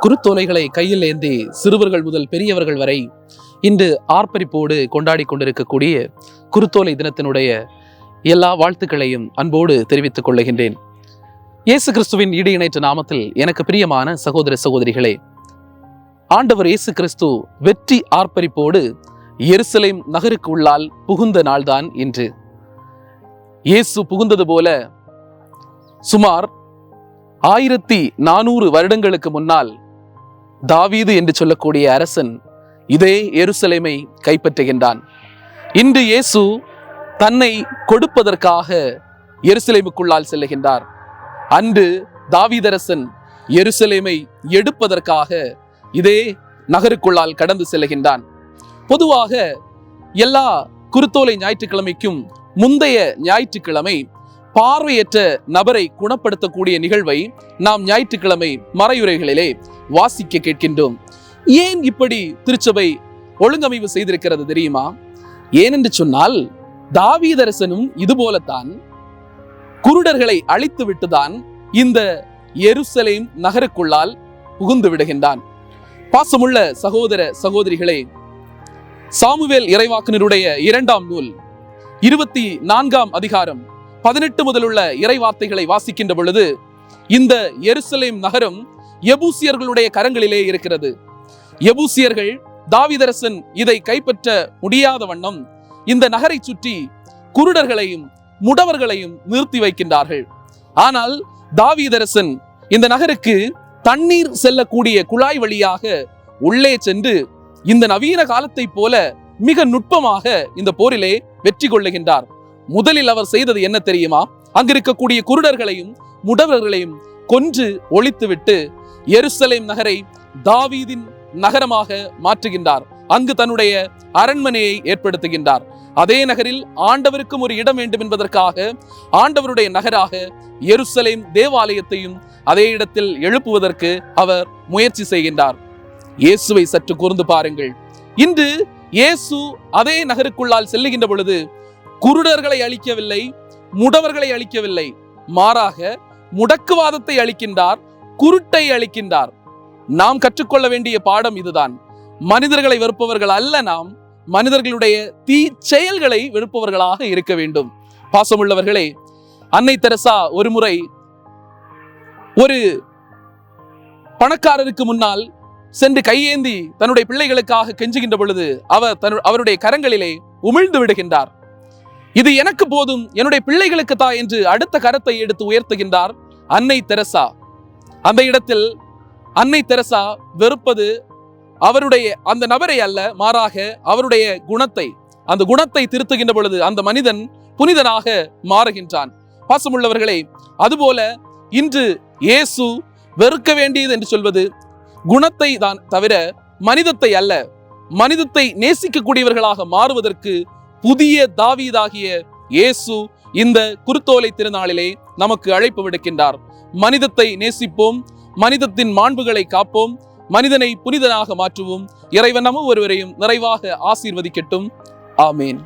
குருத்தோலைகளை கையில் ஏந்தி சிறுவர்கள் முதல் பெரியவர்கள் வரை இன்று ஆர்ப்பரிப்போடு கொண்டாடி கொண்டிருக்கக்கூடிய குருத்தோலை தினத்தினுடைய எல்லா வாழ்த்துக்களையும் அன்போடு தெரிவித்துக் கொள்ளுகின்றேன். இயேசு கிறிஸ்துவின் ஈடு இணைற்ற நாமத்தில் எனக்கு பிரியமான சகோதர சகோதரிகளே, ஆண்டவர் இயேசு கிறிஸ்து வெற்றி ஆர்ப்பரிப்போடு எருசலேம் நகருக்கு உள்ளால் புகுந்த நாள்தான் இன்று. இயேசு புகுந்தது போல சுமார் 1400 வருடங்களுக்கு முன்னால் தாவீது என்று சொல்லக்கூடிய அரசன் இதே எருசலேமை கைப்பற்றுகின்றான். இன்று இயேசு தன்னை கொடுப்பதற்காக எருசலேமுக்குள்ளால் செல்லுகின்றார். அன்று தாவீதரசன் எருசலேமை எடுப்பதற்காக இதே நகருக்குள்ளால் கடந்து செல்லுகின்றான். பொதுவாக எல்லா குருத்தோலை ஞாயிற்றுக்கிழமைக்கும் முந்தைய ஞாயிற்றுக்கிழமை பார்வையற்ற நபரை குணப்படுத்தக்கூடிய நிகழ்வை நாம் ஞாயிற்றுக்கிழமை மறையுரைகளிலே வாசிக்க கேட்கின்றோம். ஏன் இப்படி திருச்சபை ஒழுங்கமைவு செய்திருக்கிறது தெரியுமா? ஏனென்று சொன்னால் தாவீதரசனும் இதுபோலத்தான் குருடர்களை அழித்து விட்டுதான் இந்த எருசலேம் நகருக்குள்ளால் புகுந்து விடுகின்றான். பாசமுள்ள சகோதர சகோதரிகளே, சாமுவேல் இறைவாக்கினருடைய 2ஆம் நூல் 24ஆம் அதிகாரம் 18 முதலுள்ள இறைவார்த்தைகளை வாசிக்கின்ற பொழுது இந்த எருசலேம் நகரம் எபூசியர்களுடைய கரங்களிலே இருக்கிறது. எபூசியர்கள் தாவீதரசன் இதை கைப்பற்ற முடியாத வண்ணம் இந்த நகரை சுற்றி குருடர்களையும் முடவர்களையும் நிறுத்தி வைக்கின்றார்கள். ஆனால் தாவீதரசன் இந்த நகருக்கு தண்ணீர் செல்லக்கூடிய குழாய் வழியாக உள்ளே சென்று இந்த நவீன காலத்தை போல மிக நுட்பமாக இந்த போரிலே வெற்றி கொள்ளுகின்றார். முதலில் அவர் செய்தது என்ன தெரியுமா? அங்கிருக்கக்கூடிய குருடர்களையும் முடவர்களையும் கொன்று ஒழித்துவிட்டு எருசலேம் நகரை தாவீதின் நகரமாக மாற்றுகின்றார். அங்கு தன்னுடைய அரண்மனையை ஏற்படுத்துகின்றார். அதே நகரில் ஆண்டவருக்கும் ஒரு இடம் வேண்டும் என்பதற்காக ஆண்டவருடைய நகராக எருசலேம் தேவாலயத்தையும் அதே இடத்தில் எழுப்புவதற்கு அவர் முயற்சி செய்கின்றார். இயேசுவை சற்று கூர்ந்து பாருங்கள். இன்று இயேசு அதே நகருக்குள்ளால் செல்லுகின்ற பொழுது குருடர்களை அழிக்கவில்லை, முடவர்களை அழிக்கவில்லை, மாறாக முடக்குவாதத்தை அழிக்கின்றார், குருட்டை அழிக்கின்றார். நாம் கற்றுக்கொள்ள வேண்டிய பாடம் இதுதான். மனிதர்களை வெறுப்பவர்கள் அல்ல, நாம் மனிதர்களுடைய தீ செயல்களை வெறுப்பவர்களாக இருக்க வேண்டும். பாசமுள்ளவர்களே, அன்னை தெரசா ஒரு முறை ஒரு பணக்காரருக்கு முன்னால் சென்று கையேந்தி தன்னுடைய பிள்ளைகளுக்காக கெஞ்சுகின்ற பொழுது அவருடைய கரங்களிலே உமிழ்ந்து விடுகின்றார். இது எனக்கு போதும், என்னுடைய பிள்ளைகளுக்கு தா என்று அடுத்த கரத்தை எடுத்து உயர்த்துகின்றார் அன்னை தெரசா. அந்த இடத்தில் அன்னை தெரசா வெறுப்பது அவருடைய அந்த நபரை அல்ல, மாறாக அவருடைய குணத்தை. அந்த குணத்தை திருத்துகின்ற பொழுது அந்த மனிதன் புனிதனாக மாறுகின்றான். பாசமுள்ளவர்களே, அதுபோல இன்று இயேசு வெறுக்க வேண்டியது என்று சொல்வது குணத்தை தான் தவிர மனிதத்தை அல்ல. மனிதத்தை நேசிக்கக்கூடியவர்களாக மாறுவதற்கு புதிய தாவீதாகிய இயேசு இந்த குருத்தோலை திருநாளிலே நமக்கு அழைப்பு விடுக்கின்றார். மனிதத்தை நேசிப்போம், மனிதத்தின் மாண்புகளை காப்போம், மனிதனை புனிதனாக மாற்றுவோம். இறைவன் நம்ம ஒருவரையும் நிறைவாக ஆசீர்வதிக்கட்டும். ஆமேன்.